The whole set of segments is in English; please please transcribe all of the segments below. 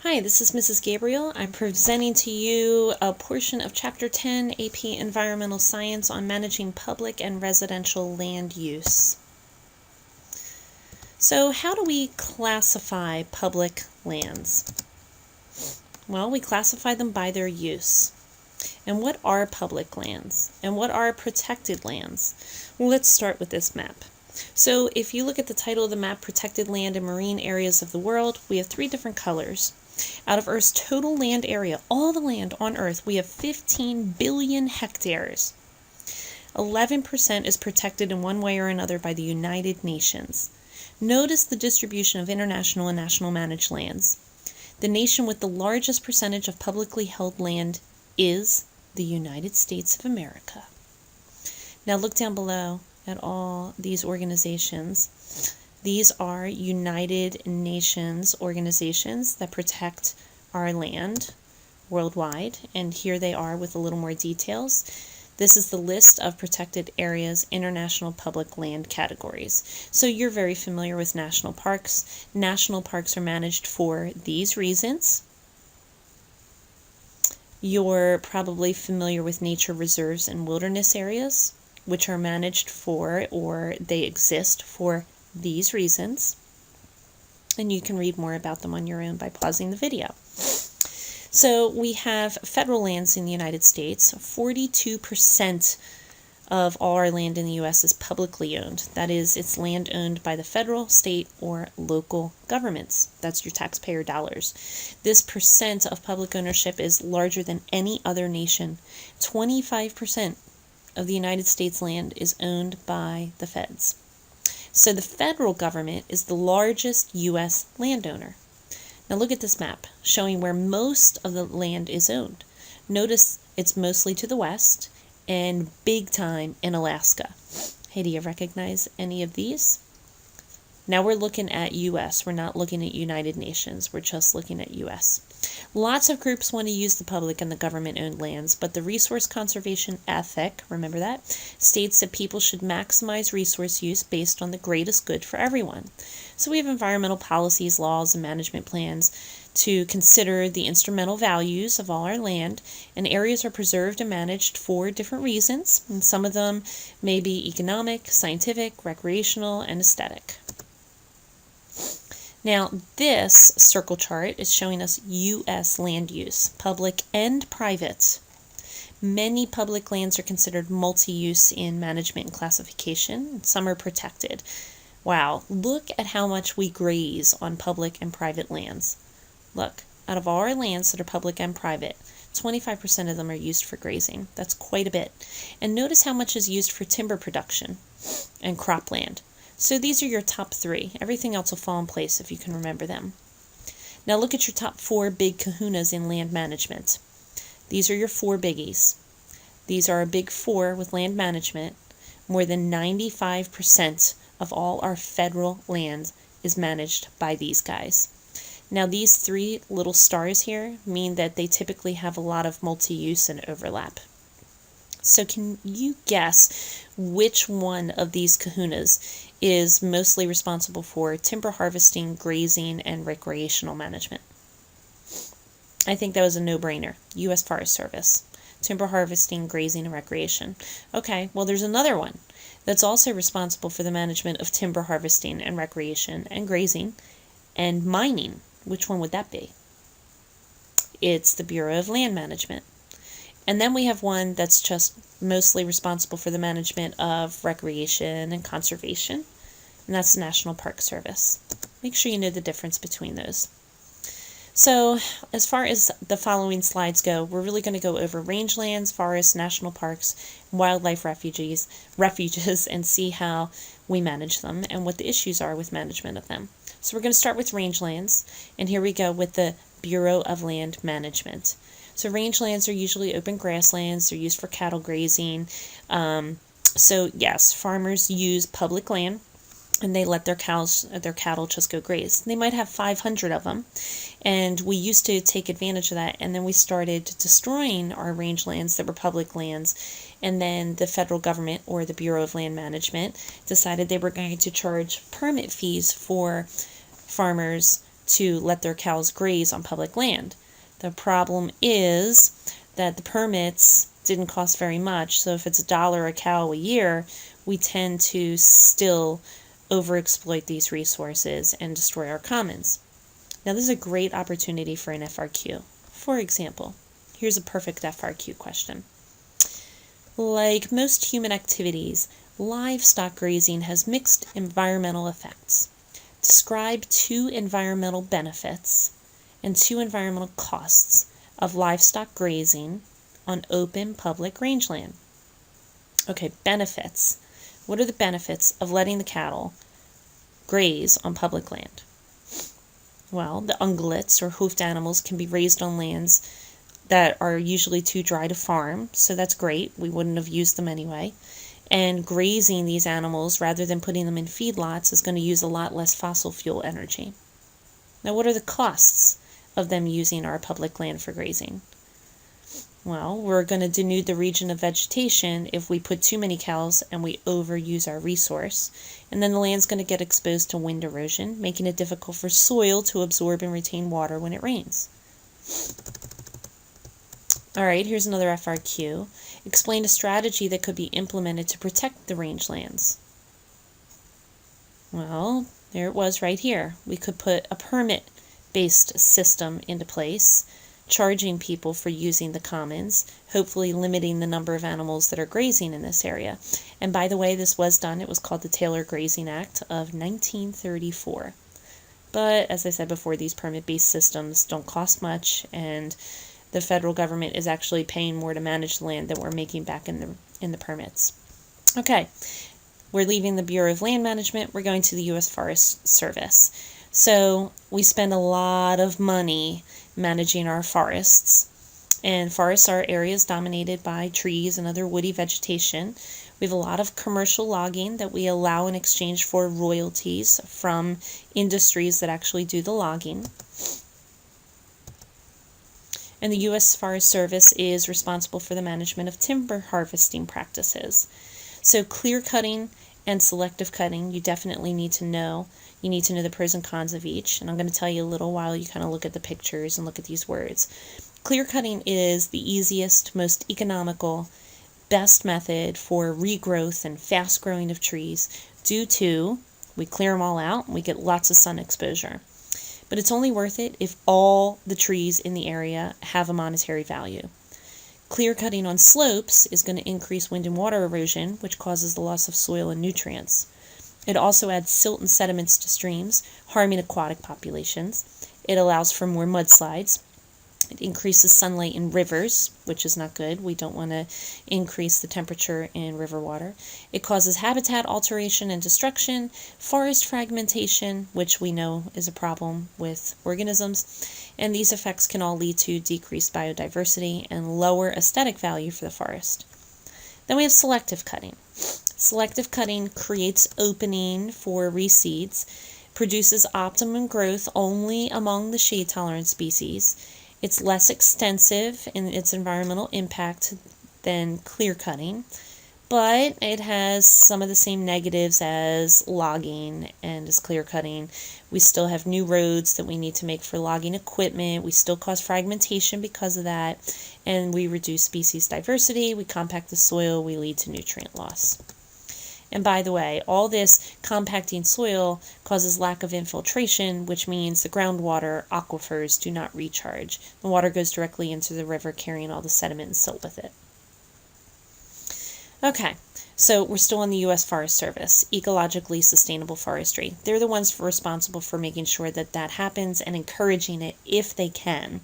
Hi, this is Mrs. Gabriel. I'm presenting to you a portion of Chapter 10, AP Environmental Science on managing public and residential land use. So, how do we classify public lands? Well, we classify them by their use. And what are public lands? And what are protected lands? Well, let's start with this map. So, if you look at the title of the map, Protected Land and Marine Areas of the World, we have 3 different colors. Out of Earth's total land area, all the land on Earth, we have 15 billion hectares. 11% is protected in one way or another by the United Nations. Notice the distribution of international and national managed lands. The nation with the largest percentage of publicly held land is the United States of America. Now look down below at all these organizations. These are United Nations organizations that protect our land worldwide, and here they are with a little more details. This is the list of protected areas, international public land categories. So you're very familiar with national parks. National parks are managed for these reasons. You're probably familiar with nature reserves and wilderness areas, which are managed for, or they exist for, these reasons, and you can read more about them on your own by pausing the video. So we have federal lands in the United States. 42% of all our land in the U.S. is publicly owned. That is, it's land owned by the federal, state, or local governments. That's your taxpayer dollars. This percent of public ownership is larger than any other nation. 25% of the United States land is owned by the feds. So the federal government is the largest U.S. landowner. Now look at this map showing where most of the land is owned. Notice it's mostly to the west and big time in Alaska. Hey, do you recognize any of these? Now we're looking at U.S. We're not looking at United Nations. We're just looking at U.S. Lots of groups want to use the public and the government-owned lands, but the resource conservation ethic, remember that, states that people should maximize resource use based on the greatest good for everyone. So we have environmental policies, laws, and management plans to consider the instrumental values of all our land, and areas are preserved and managed for different reasons, and some of them may be economic, scientific, recreational, and aesthetic. Now, this circle chart is showing us U.S. land use, public and private. Many public lands are considered multi-use in management and classification. Some are protected. Wow, look at how much we graze on public and private lands. Look, out of all our lands that are public and private, 25% of them are used for grazing. That's quite a bit. And notice how much is used for timber production and cropland. So these are your top 3. Everything else will fall in place if you can remember them. Now look at your top 4 big kahunas in land management. These are your 4 biggies. These are our big 4 with land management. More than 95% of all our federal land is managed by these guys. Now these 3 little stars here mean that they typically have a lot of multi-use and overlap. So can you guess which one of these kahunas is mostly responsible for timber harvesting, grazing, and recreational management? I think that was a no-brainer. U.S. Forest Service. Timber harvesting, grazing, and recreation. Okay, well there's another one that's also responsible for the management of timber harvesting and recreation and grazing and mining. Which one would that be? It's the Bureau of Land Management. And then we have one that's just mostly responsible for the management of recreation and conservation, and that's the National Park Service. Make sure you know the difference between those. So, as far as the following slides go, we're really going to go over rangelands, forests, national parks, wildlife refuges, and see how we manage them and what the issues are with management of them. So we're going to start with rangelands, and here we go with the Bureau of Land Management. So rangelands are usually open grasslands. They're used for cattle grazing. So yes, farmers use public land and they let their cattle just go graze. They might have 500 of them, and we used to take advantage of that, and then we started destroying our rangelands that were public lands, and then the federal government, or the Bureau of Land Management, decided they were going to charge permit fees for farmers to let their cows graze on public land. The problem is that the permits didn't cost very much, so if it's $1 a cow a year, we tend to still overexploit these resources and destroy our commons. Now this is a great opportunity for an FRQ. For example, here's a perfect FRQ question. Like most human activities, livestock grazing has mixed environmental effects. Describe 2 environmental benefits and 2 environmental costs of livestock grazing on open public rangeland. Okay, benefits. What are the benefits of letting the cattle graze on public land? Well, the ungulates, or hoofed animals, can be raised on lands that are usually too dry to farm, so that's great. We wouldn't have used them anyway. And grazing these animals, rather than putting them in feedlots, is going to use a lot less fossil fuel energy. Now, what are the costs of them using our public land for grazing? Well, we're going to denude the region of vegetation if we put too many cows and we overuse our resource. And then the land's going to get exposed to wind erosion, making it difficult for soil to absorb and retain water when it rains. All right, here's another FRQ. Explain a strategy that could be implemented to protect the rangelands. Well, there it was right here. We could put a permit-based system into place, charging people for using the commons, hopefully limiting the number of animals that are grazing in this area. And by the way, this was done. It was called the Taylor Grazing Act of 1934. But as I said before, these permit-based systems don't cost much, and the federal government is actually paying more to manage the land than we're making back in the permits. Okay, we're leaving the Bureau of Land Management. We're going to the U.S. Forest Service. So we spend a lot of money managing our forests, and forests are areas dominated by trees and other woody vegetation. We have a lot of commercial logging that we allow in exchange for royalties from industries that actually do the logging. And the U.S. Forest Service is responsible for the management of timber harvesting practices. So clear cutting and selective cutting, you definitely need to know. You need to know the pros and cons of each, and I'm going to tell you a little while you kind of look at the pictures and look at these words. Clear cutting is the easiest, most economical, best method for regrowth and fast growing of trees due to we clear them all out and we get lots of sun exposure. But it's only worth it if all the trees in the area have a monetary value. Clear cutting on slopes is going to increase wind and water erosion, which causes the loss of soil and nutrients. It also adds silt and sediments to streams, harming aquatic populations. It allows for more mudslides. It increases sunlight in rivers, which is not good. We don't want to increase the temperature in river water. It causes habitat alteration and destruction, forest fragmentation, which we know is a problem with organisms, and these effects can all lead to decreased biodiversity and lower aesthetic value for the forest. Then we have selective cutting. Selective cutting creates opening for reseeds, produces optimum growth only among the shade-tolerant species. It's less extensive in its environmental impact than clear cutting, but it has some of the same negatives as logging and as clear cutting. We still have new roads that we need to make for logging equipment. We still cause fragmentation because of that, and we reduce species diversity. We compact the soil. We lead to nutrient loss. And by the way, all this compacting soil causes lack of infiltration, which means the groundwater aquifers do not recharge. The water goes directly into the river, carrying all the sediment and silt with it. Okay, so we're still in the U.S. Forest Service, ecologically sustainable forestry. They're the ones responsible for making sure that that happens and encouraging it if they can.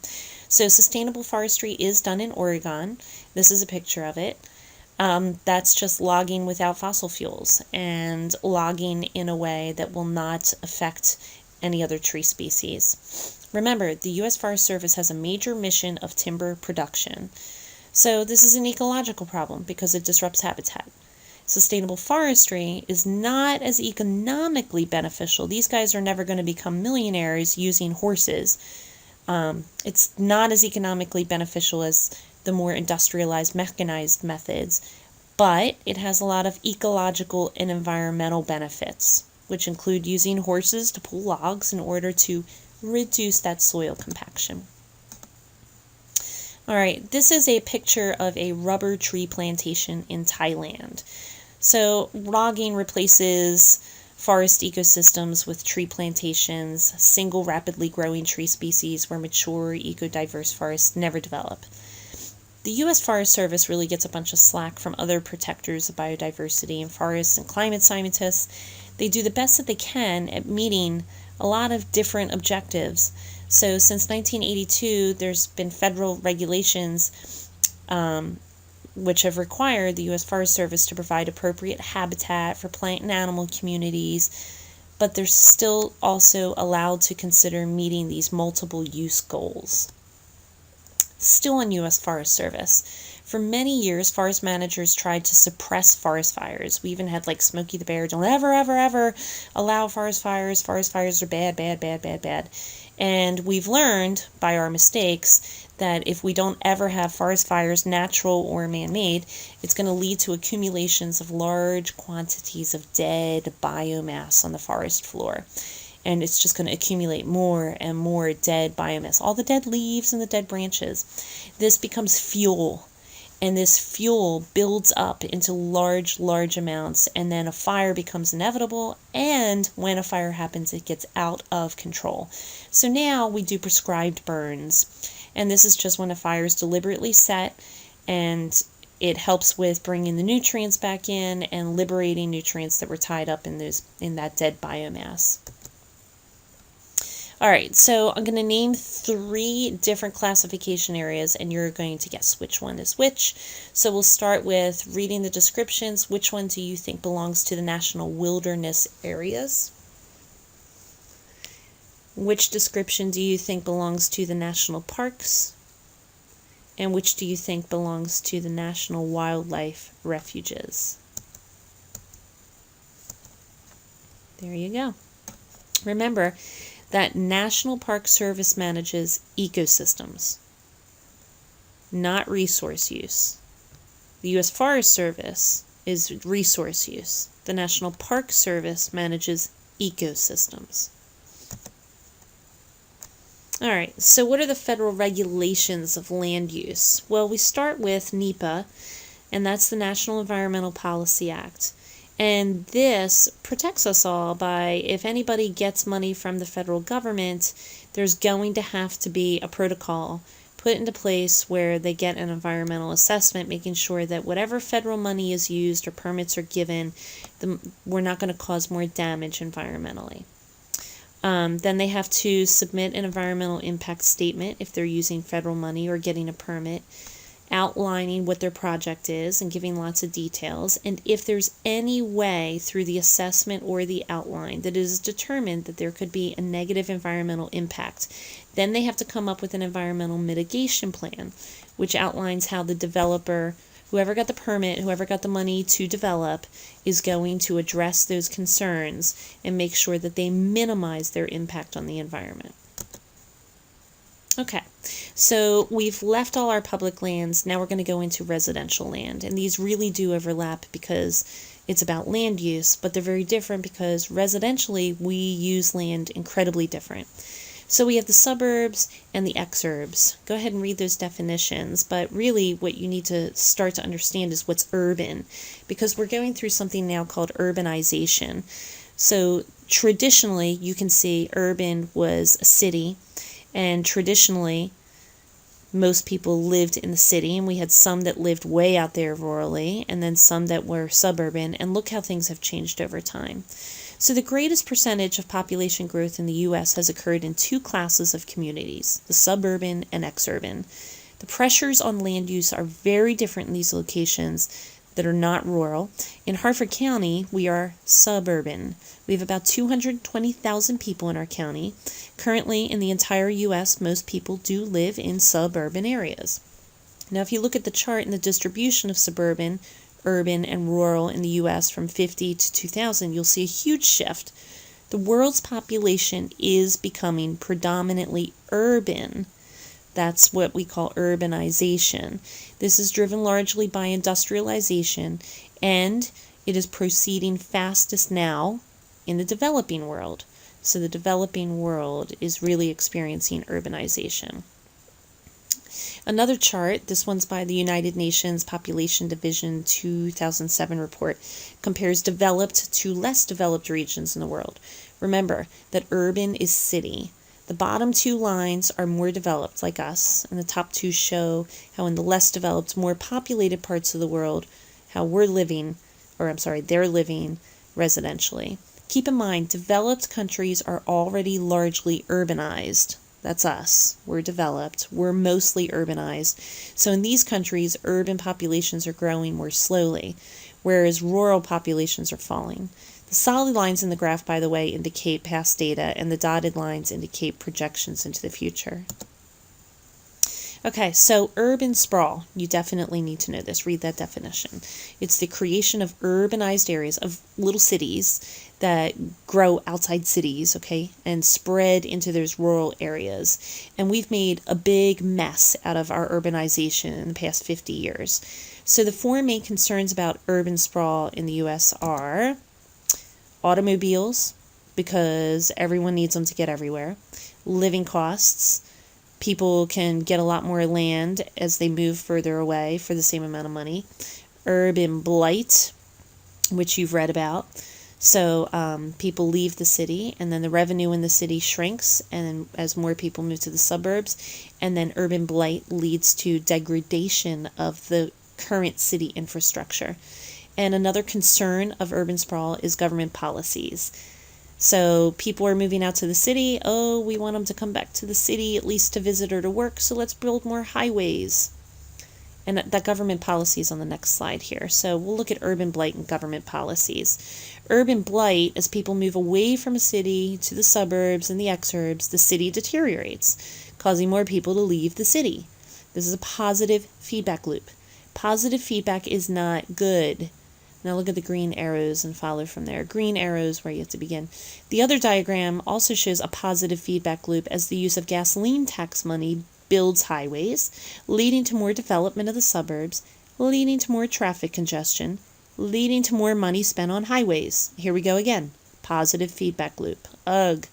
So sustainable forestry is done in Oregon. This is a picture of it. That's just logging without fossil fuels and logging in a way that will not affect any other tree species. Remember, the U.S. Forest Service has a major mission of timber production. So this is an ecological problem because it disrupts habitat. Sustainable forestry is not as economically beneficial. These guys are never going to become millionaires using horses. It's not as economically beneficial as the more industrialized, mechanized methods, but it has a lot of ecological and environmental benefits, which include using horses to pull logs in order to reduce that soil compaction. All right, this is a picture of a rubber tree plantation in Thailand. So logging replaces forest ecosystems with tree plantations, single rapidly growing tree species where mature eco-diverse forests never develop. The U.S. Forest Service really gets a bunch of slack from other protectors of biodiversity and forests and climate scientists. They do the best that they can at meeting a lot of different objectives. So since 1982, there's been federal regulations which have required the U.S. Forest Service to provide appropriate habitat for plant and animal communities, but they're still also allowed to consider meeting these multiple use goals. Still on U.S. Forest Service. For many years, forest managers tried to suppress forest fires. We even had like Smokey the Bear, don't ever, ever, ever allow forest fires. Forest fires are bad, bad, bad, bad, bad. And we've learned by our mistakes that if we don't ever have forest fires, natural or man-made, it's going to lead to accumulations of large quantities of dead biomass on the forest floor. And it's just going to accumulate more and more dead biomass, all the dead leaves and the dead branches. This becomes fuel, and this fuel builds up into large, large amounts, and then a fire becomes inevitable, and when a fire happens, it gets out of control. So now we do prescribed burns, and this is just when a fire is deliberately set, and it helps with bringing the nutrients back in and liberating nutrients that were tied up in that dead biomass. All right, so I'm going to name 3 different classification areas, and you're going to guess which one is which. So we'll start with reading the descriptions. Which one do you think belongs to the National Wilderness Areas? Which description do you think belongs to the National Parks? And which do you think belongs to the National Wildlife Refuges? There you go. Remember that National Park Service manages ecosystems, not resource use. The U.S. Forest Service is resource use. The National Park Service manages ecosystems. All right, so what are the federal regulations of land use? Well, we start with NEPA, and that's the National Environmental Policy Act. And this protects us all by, if anybody gets money from the federal government, there's going to have to be a protocol put into place where they get an environmental assessment, making sure that whatever federal money is used or permits are given, we're not going to cause more damage environmentally. Then they have to submit an environmental impact statement if they're using federal money or getting a permit, outlining what their project is and giving lots of details. And if there's any way through the assessment or the outline that it is determined that there could be a negative environmental impact, then they have to come up with an environmental mitigation plan, which outlines how the developer, whoever got the permit, whoever got the money to develop, is going to address those concerns and make sure that they minimize their impact on the environment. Okay, so we've left all our public lands. Now we're going to go into residential land. And these really do overlap because it's about land use, but they're very different because residentially we use land incredibly different. So we have the suburbs and the exurbs. Go ahead and read those definitions, but really what you need to start to understand is what's urban, because we're going through something now called urbanization. So traditionally, you can see urban was a city, and traditionally, most people lived in the city, and we had some that lived way out there rurally, and then some that were suburban, and look how things have changed over time. So the greatest percentage of population growth in the U.S. has occurred in 2 classes of communities, the suburban and exurban. The pressures on land use are very different in these locations that are not rural. In Harford County, we are suburban. We have about 220,000 people in our county. Currently, in the entire U.S., most people do live in suburban areas. Now, if you look at the chart and the distribution of suburban, urban, and rural in the U.S. from 50 to 2000, you'll see a huge shift. The world's population is becoming predominantly urban. That's what we call urbanization. This is driven largely by industrialization, and it is proceeding fastest now in the developing world. So the developing world is really experiencing urbanization. Another chart, this one's by the United Nations Population Division 2007 report, compares developed to less developed regions in the world. Remember that urban is city. The bottom two lines are more developed, like us, and the top two show how in the less developed, more populated parts of the world, how they're living residentially. Keep in mind, developed countries are already largely urbanized. That's us. We're developed. We're mostly urbanized. So in these countries, urban populations are growing more slowly, whereas rural populations are falling. The solid lines in the graph, by the way, indicate past data, and the dotted lines indicate projections into the future. Okay, so urban sprawl. You definitely need to know this. Read that definition. It's the creation of urbanized areas, of little cities that grow outside cities, okay, and spread into those rural areas. And we've made a big mess out of our urbanization in the past 50 years. So the four main concerns about urban sprawl in the U.S. are automobiles, because everyone needs them to get everywhere, living costs. People can get a lot more land as they move further away for the same amount of money. Urban blight, which you've read about. So people leave the city, and then the revenue in the city shrinks, and as more people move to the suburbs, and then urban blight leads to degradation of the current city infrastructure. And another concern of urban sprawl is government policies. So people are moving out to the city. Oh, we want them to come back to the city at least to visit or to work, so let's build more highways. And that government policy is on the next slide here. So we'll look at urban blight and government policies. Urban blight, as people move away from a city to the suburbs and the exurbs, the city deteriorates, causing more people to leave the city. This is a positive feedback loop. Positive feedback is not good. Now look at the green arrows and follow from there. Green arrows where you have to begin. The other diagram also shows a positive feedback loop as the use of gasoline tax money builds highways, leading to more development of the suburbs, leading to more traffic congestion, leading to more money spent on highways. Here we go again. Positive feedback loop. Ugh.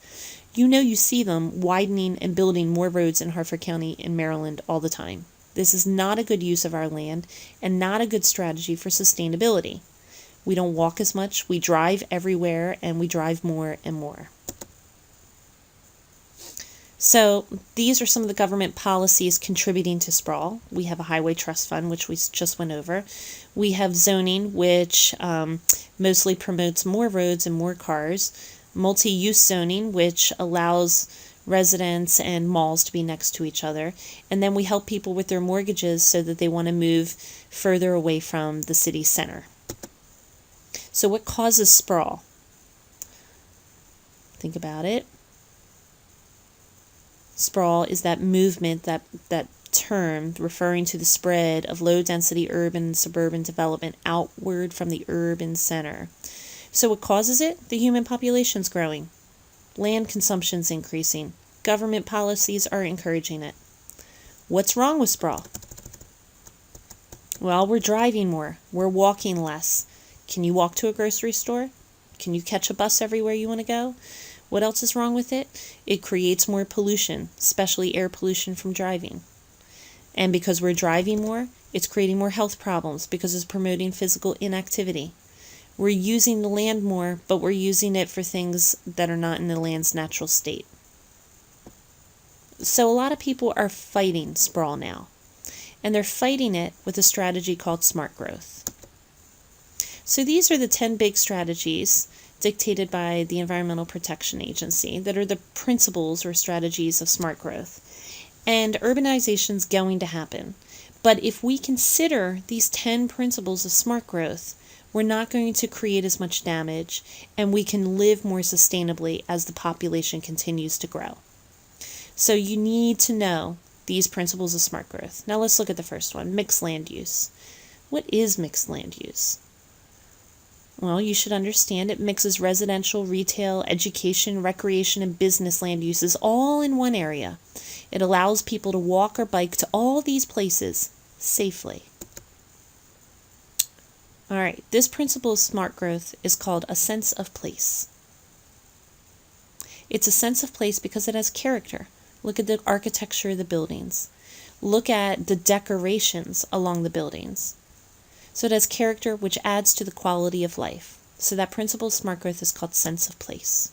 You know you see them widening and building more roads in Harford County in Maryland all the time. This is not a good use of our land and not a good strategy for sustainability. We don't walk as much, we drive everywhere, and we drive more and more. So these are some of the government policies contributing to sprawl. We have a highway trust fund, which we just went over. We have zoning, which mostly promotes more roads and more cars. Multi-use zoning, which allows residents and malls to be next to each other. And then we help people with their mortgages so that they want to move further away from the city center. So what causes sprawl? Think about it. Sprawl is that movement, that term referring to the spread of low-density urban and suburban development outward from the urban center. So what causes it? The human population's growing. Land consumption's increasing. Government policies are encouraging it. What's wrong with sprawl? Well, we're driving more. We're walking less. Can you walk to a grocery store? Can you catch a bus everywhere you want to go? What else is wrong with it? It creates more pollution, especially air pollution from driving. And because we're driving more, it's creating more health problems because it's promoting physical inactivity. We're using the land more, but we're using it for things that are not in the land's natural state. So a lot of people are fighting sprawl now, and they're fighting it with a strategy called smart growth. So these are the 10 big strategies dictated by the Environmental Protection Agency that are the principles or strategies of smart growth. And urbanization's going to happen. But if we consider these 10 principles of smart growth, we're not going to create as much damage, and we can live more sustainably as the population continues to grow. So you need to know these principles of smart growth. Now let's look at the first one, mixed land use. What is mixed land use? Well, you should understand it mixes residential, retail, education, recreation, and business land uses all in one area. It allows people to walk or bike to all these places safely. All right, this principle of smart growth is called a sense of place. It's a sense of place because it has character. Look at the architecture of the buildings. Look at the decorations along the buildings. So it has character, which adds to the quality of life. So that principle of smart growth is called sense of place.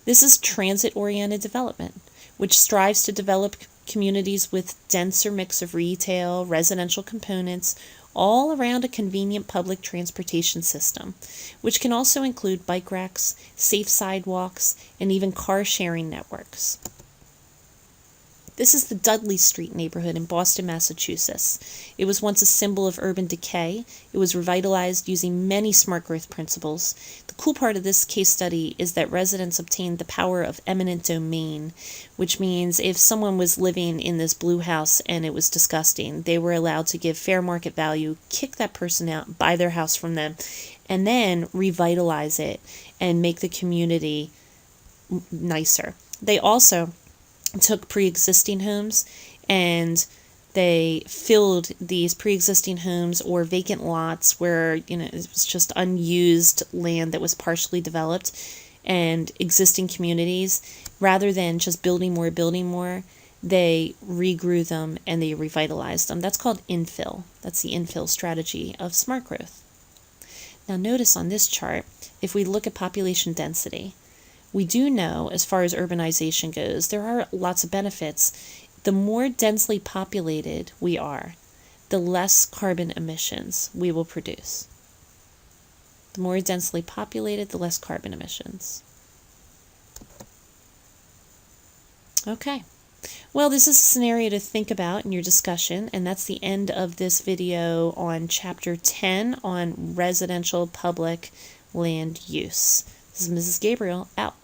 This is transit-oriented development, which strives to develop communities with denser mix of retail, residential components, all around a convenient public transportation system, which can also include bike racks, safe sidewalks, and even car-sharing networks. This is the Dudley Street neighborhood in Boston, Massachusetts. It was once a symbol of urban decay. It was revitalized using many smart growth principles. The cool part of this case study is that residents obtained the power of eminent domain, which means if someone was living in this blue house and it was disgusting, they were allowed to give fair market value, kick that person out, buy their house from them, and then revitalize it and make the community nicer. They also took pre-existing homes and they filled these pre-existing homes or vacant lots where it was just unused land that was partially developed and existing communities. Rather than just building more, they regrew them and they revitalized them. That's called infill. That's the infill strategy of smart growth. Now notice on this chart, if we look at population density, we do know, as far as urbanization goes, there are lots of benefits. The more densely populated we are, the less carbon emissions we will produce. The more densely populated, the less carbon emissions. Okay. Well, this is a scenario to think about in your discussion, and that's the end of this video on Chapter 10 on residential public land use. This is Mrs. Gabriel, out.